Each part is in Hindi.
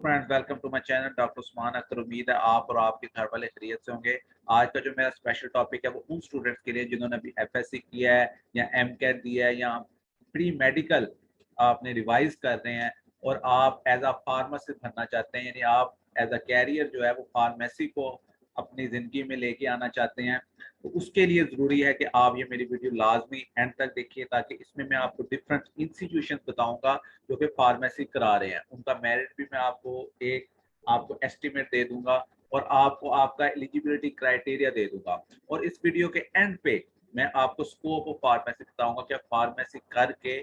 Friends, welcome to my channel doctor Usman Akhtar. उम्मीद है आप और आपके घर वाले खैरियत से होंगे। आज का जो मेरा स्पेशल टॉपिक है वो उन स्टूडेंट्स के लिए जिन्होंने अभी एफएससी किया है या एमकेट दिया है या प्री मेडिकल आपने रिवाइज कर रहे हैं और आप एज अ फार्मासिस्ट बनना चाहते हैं, यानी आप एज अ कैरियर जो है वो फार्मेसी को अपनी ज़िंदगी में लेके आना चाहते हैं। तो उसके लिए ज़रूरी है कि आप ये मेरी वीडियो लाजमी एंड तक देखिए, ताकि इसमें मैं आपको डिफरेंट इंस्टीट्यूशन बताऊंगा जो कि फार्मेसी करा रहे हैं। उनका मेरिट भी मैं आपको एस्टिमेट दे दूंगा और आपको आपका एलिजिबिलिटी क्राइटेरिया दे दूंगा। और इस वीडियो के एंड पे मैं आपको स्कोप ऑफ फार्मेसी बताऊंगा कि फार्मेसी करके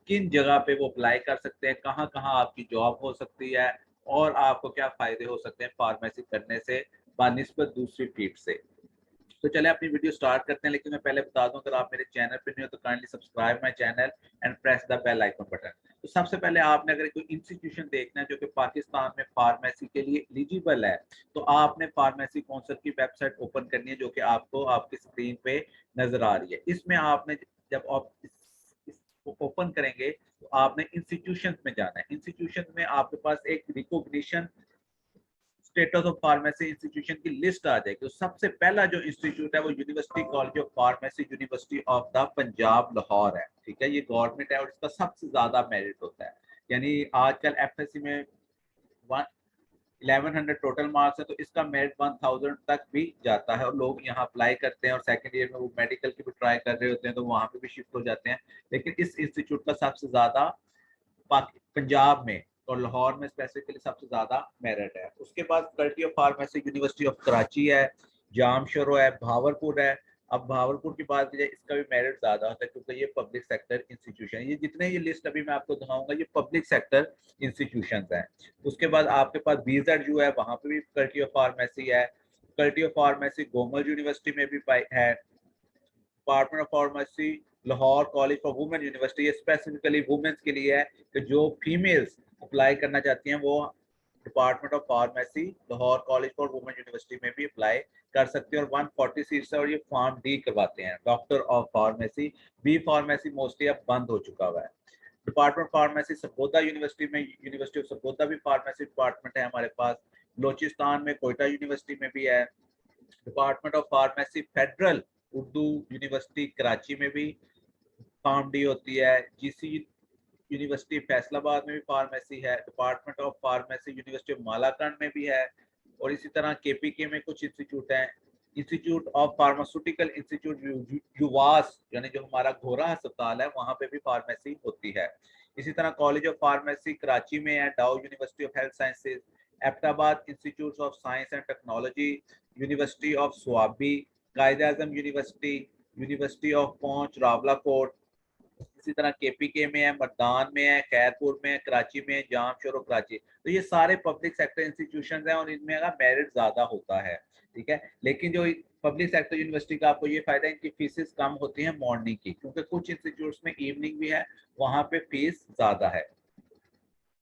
किन जगह पे वो अप्लाई कर सकते हैं, कहाँ कहाँ आपकी जॉब हो सकती है और आपको क्या फ़ायदे हो सकते हैं फार्मेसी करने से बानिस्बत दूसरी फील्ड से। तो चले अपनी वीडियो स्टार्ट करते हैं, लेकिन मैं पहले बता दूं, अगर आप मेरे चैनल पे नहीं हो तो kindly subscribe my channel and press the bell icon button. तो सबसे पहले आपने अगर कोई इंस्टीट्यूशन देखना है जो कि पाकिस्तान में फार्मेसी के लिए एलिजिबल है, तो आपने फार्मेसी काउंसिल की वेबसाइट ओपन करनी है जो कि आपको आपकी स्क्रीन पे नजर आ रही है। इसमें आपने जब आप इसको ओपन करेंगे तो आपने इंस्टीट्यूशन में जाना है। इंस्टीट्यूशन में आपके पास एक recognition status of pharmacy institution की लिस्ट आ जाएगी। तो सबसे पहला जो इंस्टीट्यूट है वो university college of pharmacy university of the Punjab Lahore है। ठीक है, ये गवर्नमेंट है और इसका सबसे ज्यादा मेरिट होता है। यानी आजकल एफएससी में 1100 टोटल मार्क्स है, तो इसका मेरिट 1000 तक भी जाता है और लोग यहाँ अप्लाई करते हैं और सेकेंड ईयर में वो मेडिकल की भी ट्राई कर रहे होते हैं तो वहाँ पे भी शिफ्ट हो जाते हैं। लेकिन इस इंस्टीट्यूट का सबसे ज्यादा पंजाब में और लाहौर में स्पेसिफिकली सबसे ज्यादा मेरिट है। उसके बाद faculty of pharmacy university of Karachi है, जामशोरो है, भावलपुर है। अब भावलपुर की बात की जाए, इसका भी मेरिट ज्यादा होता है क्योंकि ये पब्लिक सेक्टर इंस्टीट्यूशन है। ये जितने ये लिस्ट अभी मैं आपको दिखाऊंगा ये पब्लिक सेक्टर इंस्टीट्यूशन है। उसके बाद आपके पास बीजेड जो है वहां पे भी फैकल्टी ऑफ फार्मेसी है। Faculty of pharmacy Gomal university में भी है। Department of pharmacy Lahore college for women university, ये स्पेसिफिकली वुमेन्स के लिए है कि जो फीमेल्स अप्लाई करना चाहती हैं वो department of pharmacy Lahore college for women university में भी अप्लाई कर सकते हैं। और 140 सीट्स है और ये फॉर्म डी करवाते हैं। Doctor of pharmacy, B pharmacy mostly अब बंद हो चुका हुआ है। डिपार्टमेंट फार्मेसी सरगोदा यूनिवर्सिटी में, यूनिवर्सिटी ऑफ सरगोदा भी फार्मेसी डिपार्टमेंट है हमारे पास। बलोचिस्तान में कोयटा यूनिवर्सिटी में भी है। Department of pharmacy federal Urdu university Karachi में भी फार्म डी होती है। जीसी यूनिवर्सिटी फैसलाबाद में भी फार्मेसी है। Department of pharmacy university of Malakand में भी है। और इसी तरह केपीके में कुछ इंस्टीट्यूट हैं। Institute of pharmaceutical institute UVAS, यानी जो हमारा घोरा अस्पताल है वहाँ पे भी फार्मेसी होती है। इसी तरह कॉलेज ऑफ फार्मेसी कराची में है, Dow university of health sciences, Abbottabad institute of science and technology, university of Swabi, Quaid Azam university, university of Poonch Rawalakot. इसी तरह केपीके में है, मरदान में है, खैरपुर में है, कराची में है, जामशोर और कराची। तो ये सारे पब्लिक सेक्टर इंस्टीट्यूशन हैं और इनमें का मेरिट ज्यादा होता है। ठीक है, लेकिन जो पब्लिक सेक्टर यूनिवर्सिटी का आपको ये फायदा है, इनकी फीसेस कम होती है मॉर्निंग की, क्योंकि कुछ इंस्टीट्यूट्स में इवनिंग भी है, वहां पे फीस ज्यादा है।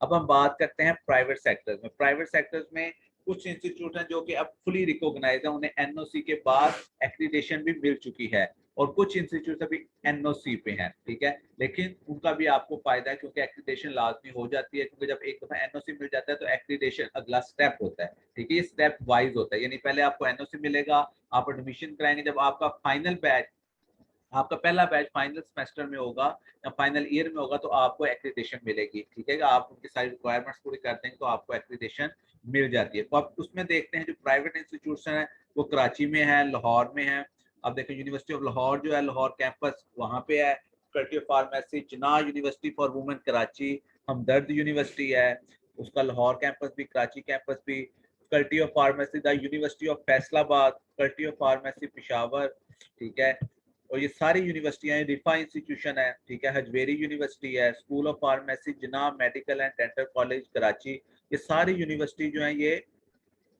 अब हम बात करते हैं प्राइवेट सेक्टर्स में। प्राइवेट सेक्टर्स में कुछ इंस्टीट्यूट हैं जो कि अब फुली रिकॉग्नाइज है, उन्हें एनओसी के बाद एक्रीडेशन भी मिल चुकी है। और कुछ इंस्टीट्यूट अभी एनओसी पे हैं। ठीक है, लेकिन उनका भी आपको फायदा है क्योंकि एक्रीडेशन लाजमी हो जाती है, क्योंकि जब एक दफा एनओसी मिल जाता है तो एक्रीडेशन अगला स्टेप होता है। ठीक है, ये स्टेप वाइज होता है, यानी पहले आपको एनओसी मिलेगा, आप एडमिशन कराएंगे, जब आपका फाइनल बैच, आपका पहला बैच फाइनल सेमेस्टर में होगा या फाइनल ईयर में होगा तो आपको एक्रीडेशन मिलेगी। ठीक है, आप उनकी सारी रिक्वायरमेंट्स पूरी कर देंगे तो आपको एक्रीडेशन मिल जाती है। तो आप उसमें देखते हैं जो प्राइवेट इंस्टीट्यूशन है वो कराची में है, लाहौर में है। अब देखो यूनिवर्सिटी ऑफ लाहौर जो है, लाहौर कैंपस वहाँ पे है। Faculty of pharmacy Jinnah university for women Karachi, Hamdard university है, उसका लाहौर कैंपस भी, कराची कैंपस भी। Faculty of pharmacy the university of Faisalabad, faculty of pharmacy Peshawar. ठीक है, और ये सारी यूनिवर्सिटियां, रिफा इंस्टीट्यूशन है, ठीक है, हजवेरी यूनिवर्सिटी है, school of pharmacy Jinnah medical and dental college Karachi. ये सारी यूनिवर्सिटी जो है ये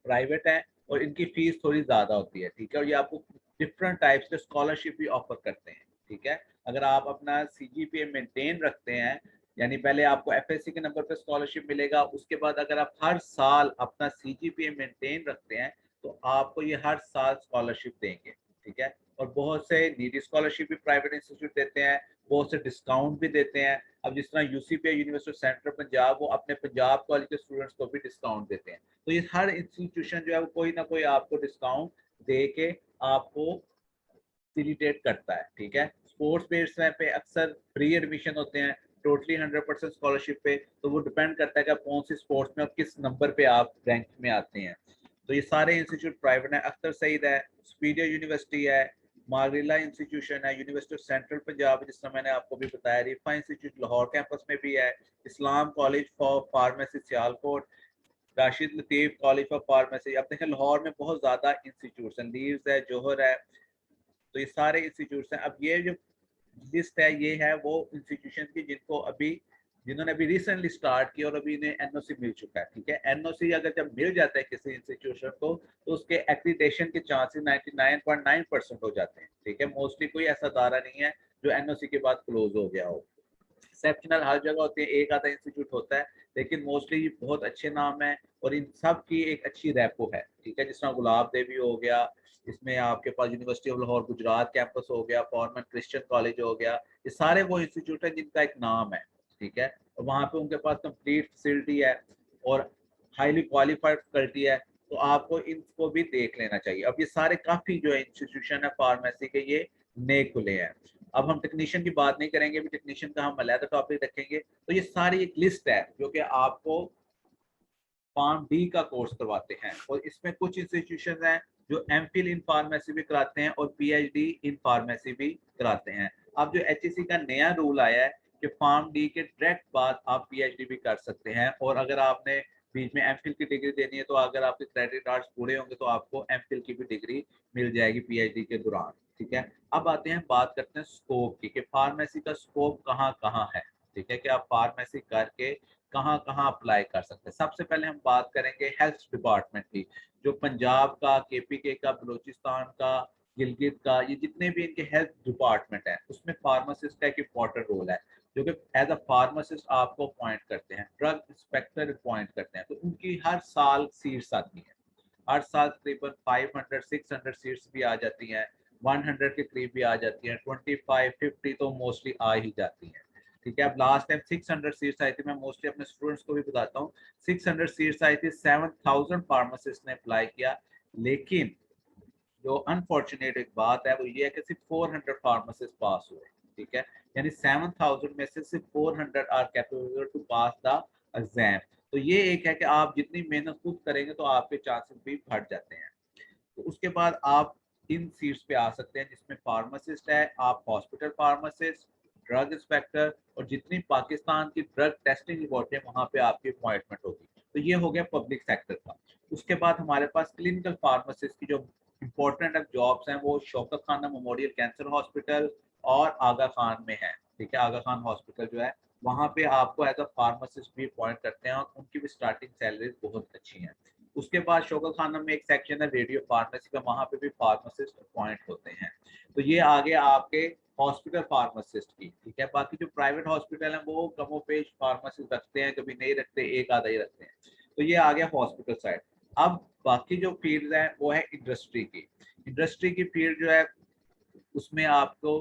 प्राइवेट है और इनकी फीस थोड़ी ज्यादा होती है। ठीक है, और ये आपको डिफरेंट टाइप्स के स्कॉलरशिप भी ऑफर करते हैं। ठीक है, अगर आप अपना सीजीपीए मेंटेन रखते हैं, यानी पहले आपको एफएससी के नंबर पर स्कॉलरशिप मिलेगा, उसके बाद अगर आप हर साल अपना सीजीपीए मेंटेन रखते हैं तो आपको ये हर साल स्कॉलरशिप देंगे। ठीक है। और बहुत से नीडी स्कॉलरशिप भी प्राइवेट इंस्टीट्यूट देते हैं, बहुत से डिस्काउंट भी देते हैं। अब जिस तरह यूसीपीआई यूनिवर्सिटी सेंट्रल पंजाब, वो अपने पंजाब कॉलेज के स्टूडेंट्स को भी डिस्काउंट देते हैं। तो ये हर इंस्टीट्यूशन जो है वो कोई ना कोई आपको डिस्काउंट दे के आपको फैसिलिटेट करता है, ठीक है। स्पोर्ट्स बेस्ड पे अक्सर फ्री एडमिशन होते हैं, टोटली 100% स्कॉलरशिप पे, तो वो डिपेंड करता है कि आप कौन सी स्पोर्ट्स में और किस नंबर पे आप रैंक में आते हैं। तो ये सारे इंस्टीट्यूट प्राइवेट हैं, अख्तर सईद है, सुपीरियर यूनिवर्सिटी है, मार्गरिला इंस्टीट्यूशन है, यूनिवर्सिटी ऑफ सेंट्रल पंजाब जिस तरह मैंने आपको भी बताया, रिफा इंस्टीट्यूट लाहौर कैंपस में भी है, Islam college for pharmacy Sialkot, Rashid Latif college for pharmacy. अब देखें लाहौर में बहुत ज़्यादा इंस्टीट्यूट हैं, लीव्स है, जौहर है, तो ये सारे इंस्टीट्यूट हैं। अब ये जो लिस्ट है ये है वो इंस्टीट्यूशन की जिनको अभी जिन्होंने अभी रिसेंटली स्टार्ट किया और अभी इन्हें एनओसी मिल चुका है, ठीक है। एनओसी अगर जब मिल जाता है किसी इंस्टीट्यूशन को तो उसके एक्रीडेशन के चांसेस 99.9% हो जाते हैं, ठीक है। मोस्टली कोई ऐसा दायरा नहीं है जो एनओसी के बाद क्लोज हो गया हो। एक्सेप्शनल हर जगह होते हैं, एक आधा इंस्टीट्यूट होता है, लेकिन मोस्टली बहुत अच्छे नाम है और इन सब की एक अच्छी रैपो है, ठीक है। जिस तरह गुलाब देवी हो गया, इसमें आपके पास university of Lahore Gujrat campus हो गया, फॉर्मन क्रिश्चियन कॉलेज हो गया, ये सारे वो इंस्टीट्यूट है जिनका एक नाम है, ठीक है। और वहाँ पे उनके पास कंप्लीट फैसिलिटी है और हाईली क्वालिफाइड फैकल्टी है, तो आपको इनको भी देख लेना चाहिए। अब ये सारे काफ़ी जो है इंस्टीट्यूशन है फार्मेसी के, ये नए खुले हैं। अब हम टेक्नीशियन की बात नहीं करेंगे, अभी टेक्नीशियन का हम अलग टॉपिक रखेंगे। तो ये सारी एक लिस्ट है जो कि आपको फार्म डी का कोर्स करवाते हैं, और इसमें कुछ इंस्टीट्यूशन हैं जो एमफिल इन फार्मेसी भी कराते हैं और पीएचडी इन फार्मेसी भी कराते हैं। अब जो एचईसी का नया रूल आया है कि फार्म डी के डायरेक्ट बाद आप पीएचडी भी कर सकते हैं, और अगर आपने बीच में एमफिल की डिग्री देनी है तो अगर आपके क्रेडिट कार्ड्स पूरे होंगे तो आपको एमफिल की भी डिग्री मिल जाएगी पीएचडी के दौरान, ठीक है। अब आते हैं, बात करते हैं स्कोप की कि फार्मेसी का स्कोप कहाँ कहाँ है, ठीक है, कि आप फार्मेसी करके कहाँ कहाँ अप्लाई कर सकते हैं। सबसे पहले हम बात करेंगे हेल्थ डिपार्टमेंट की, जो पंजाब का, केपीके का, बलूचिस्तान का, गिलगित का, ये जितने भी इनके हेल्थ डिपार्टमेंट हैं उसमें फार्मासिस्ट का एक इम्पॉर्टेंट रोल है, जो कि एज अ फार्मासिस्ट आपको अपॉइंट करते हैं, ड्रग इंस्पेक्टर अपॉइंट करते हैं। तो उनकी हर साल सीट्स आती हैं, हर साल तकरीबन 500-600 सीट्स भी आ जाती हैं, 100 के करीब भी आ जाती हैं, 25-50 तो मोस्टली आ ही जाती हैं, ठीक है। अब लास्ट टाइम 600 सीट्स आई थी, मैं मोस्टली अपने स्टूडेंट्स को भी बताता हूँ, 600 सीट्स आई थी, 7000 फार्मासिस्ट ने अप्लाई किया, लेकिन जो अनफॉर्चुनेट एक बात है वो ये है कि सिर्फ 400 फार्मासिस्ट पास हुए, ठीक है। यानी 7000 में से सिर्फ 400 are capable to pass the exam. तो ये एक है कि आप जितनी मेहनत खुद करेंगे तो आपके चांसेस भी बढ़ जाते हैं। तो उसके बाद आप इन सीट्स पे आ सकते हैं जिसमें फार्मासिस्ट है, आप हॉस्पिटल फार्मासिस्ट, ड्रग इंस्पेक्टर, और जितनी पाकिस्तान की ड्रग टेस्टिंग लेबोरेटरी है वहाँ पे आपकी अपॉइंटमेंट होगी। तो ये हो गया पब्लिक सेक्टर का। उसके बाद हमारे पास क्लिनिकल फार्मासिस्ट की जो इंपॉर्टेंट जॉब्स हैं वो शौकत खाना मेमोरियल कैंसर हॉस्पिटल और आगा खान में है, ठीक है। आगा खान हॉस्पिटल जो है वहाँ पे आपको एज अ फार्मासिस्ट भी अपॉइंट करते हैं और उनकी भी स्टार्टिंग सैलरीज बहुत अच्छी हैं। उसके बाद शौकत खाना में एक सेक्शन है रेडियो फार्मेसी का, वहाँ पे भी फार्मासिस्ट अपॉइंट होते हैं। तो ये आगे आपके हॉस्पिटल फार्मासिस्ट की, ठीक है। बाकी जो प्राइवेट हॉस्पिटल हैं वो कमोपेश फार्मासिस्ट रखते हैं, कभी नहीं रखते, एक आधा ही रखते हैं। तो ये आ गया हॉस्पिटल साइड। अब बाकी जो फील्ड है वो है इंडस्ट्री की। इंडस्ट्री की फील्ड जो है उसमें आपको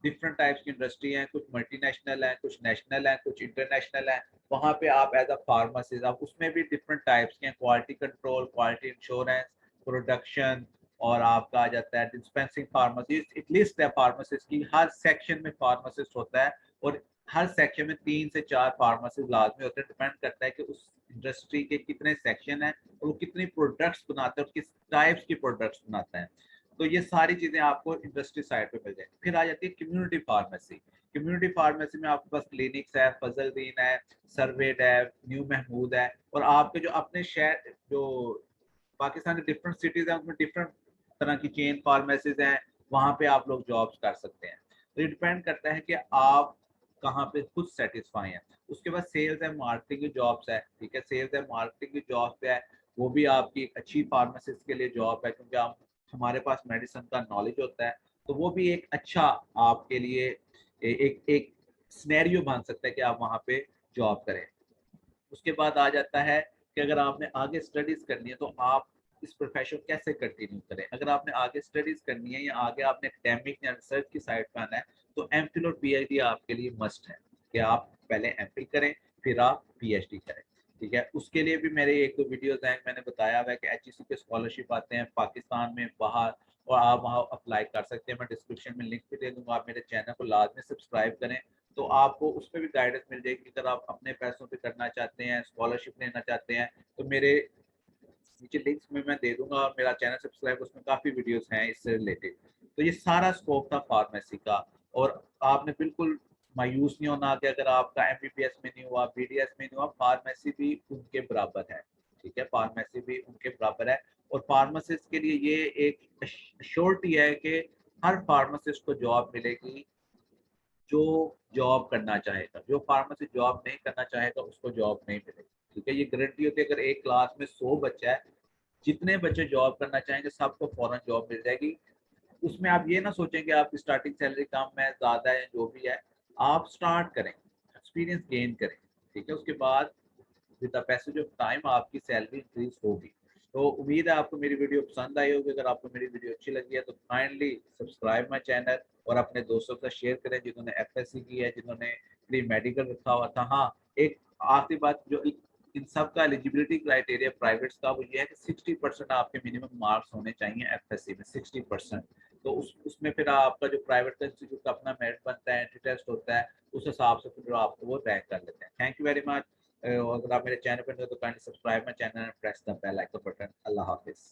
डिफरेंट टाइप्स की इंडस्ट्री हैं, कुछ मल्टीनेशनल हैं, कुछ नेशनल हैं, कुछ इंटरनेशनल हैं। वहाँ पे आप एज अ फार्मासिस्ट आप उसमें भी डिफरेंट टाइप्स के हैं, quality control, quality insurance, production, और आपका आ जाता है डिस्पेंसिंग फार्मासिस्ट। एक लिस्ट है फार्मासिस्ट की, हर सेक्शन में फार्मासिस्ट होता है और हर सेक्शन में 3 से 4 फार्मासिस्ट लाजमी होते हैं। डिपेंड करता है कि उस इंडस्ट्री के कितने सेक्शन हैं और वो कितनी प्रोडक्ट्स बनाते हैं और किस टाइप्स की प्रोडक्ट्स बनाते हैं। तो ये सारी चीजें आपको इंडस्ट्री साइड पे मिल जाएंगी। फिर आ जाती है कम्युनिटी फार्मेसी। कम्युनिटी फार्मेसी में आपके पास क्लिनिक्स है, फजलदीन है, सरवेट है, न्यू महमूद है, और आपके जो अपने शहर जो पाकिस्तान के डिफरेंट सिटीज हैं उसमें डिफरेंट तरह की चेन फार्मेसीज हैं, वहाँ पे आप लोग जॉब्स कर सकते हैं। तो ये डिपेंड करता है कि आप कहाँ पे खुद सेटिस्फाई हैं। उसके बाद सेल्स एंड मार्केटिंग की जॉब्स है, ठीक है। सेल्स एंड मार्केटिंग की जॉब्स है, वो भी आपकी एक अच्छी फार्मासिस्ट के लिए जॉब है, क्योंकि आप हमारे पास मेडिसिन का नॉलेज होता है, तो वो भी एक अच्छा आपके लिए एक सिनेरियो बन सकता है कि आप वहाँ पे जॉब करें। उसके बाद आ जाता है कि अगर आपने आगे स्टडीज करनी है तो आप इस प्रोफेशन कैसे कंटिन्यू करें। अगर आपने आगे स्टडीज करनी है या आगे आपने एकेडमिक या रिसर्च की साइड पे आना है तो एमफिल और पीएचडी आपके लिए मस्ट है कि आप पहले एमफिल करें फिर आप पीएचडी करें। ठीक है, उसके लिए भी मेरे एक दो वीडियोस हैं, मैंने बताया हुआ है कि एचईसी के स्कॉलरशिप आते हैं पाकिस्तान में बाहर और आप वहाँ अप्लाई कर सकते हैं। मैं डिस्क्रिप्शन में लिंक भी दे दूंगा, आप मेरे चैनल को लाजमी सब्सक्राइब करें तो आपको उसमें भी गाइडेंस मिल जाएगी। अगर आप अपने पैसों पे करना चाहते हैं, स्कॉलरशिप लेना चाहते हैं तो मेरे नीचे लिंक्स में मैं दे दूंगा और मेरा चैनल सब्सक्राइब, उसमें काफ़ी वीडियोस हैं इससे रिलेटेड। तो ये सारा स्कोप था फार्मेसी का। और आपने बिल्कुल मायूस नहीं होना कि अगर आपका एमबीबीएस में नहीं हुआ, बीडीएस में नहीं हुआ, फार्मेसी भी उनके बराबर है। ठीक है, फार्मेसी भी उनके बराबर है। और फार्मासिस्ट के लिए ये एक श्योरिटी है कि हर फार्मासिस्ट को जॉब मिलेगी जो जॉब करना चाहेगा। जो फार्मेसी जॉब नहीं करना चाहेगा उसको जॉब नहीं मिलेगी। ठीक है, ये गारंटी होती है। अगर एक क्लास में 100 बच्चा है, जितने बच्चे जॉब करना चाहेंगे सबको फौरन जॉब मिल जाएगी। उसमें आप ये ना सोचें कि आपकी स्टार्टिंग सैलरी कम है, ज़्यादा है, जो भी है। आप स्टार्ट करें, एक्सपीरियंस गेन करें। ठीक है, उसके बाद with the passage of time आपकी सैलरी इंक्रीज होगी। तो उम्मीद है आपको मेरी वीडियो पसंद आई होगी। अगर आपको मेरी वीडियो अच्छी लगी है तो काइंडली सब्सक्राइब माई चैनल और अपने दोस्तों के साथ शेयर करें जिन्होंने एफएससी की है, जिन्होंने प्री मेडिकल रखा हुआ था। हाँ, एक आखिरी बात, जो इन सब का एलिजिबिलिटी क्राइटेरिया प्राइवेट्स का वो ये है कि 60% आपके मिनिमम मार्क्स होने चाहिए एफएससी में, 60%। तो उसमें फिर आपका जो प्राइवेट इंस्टीट्यूट का अपना मेरिट बनता है, एंट्री टेस्ट होता है, उस हिसाब से फिर आपको वो रैंक कर लेते हैं। Thank you very much. अगर आप मेरे चैनल पर तो kindly subscribe my channel and press the bell icon button. अल्लाह हाफिज़।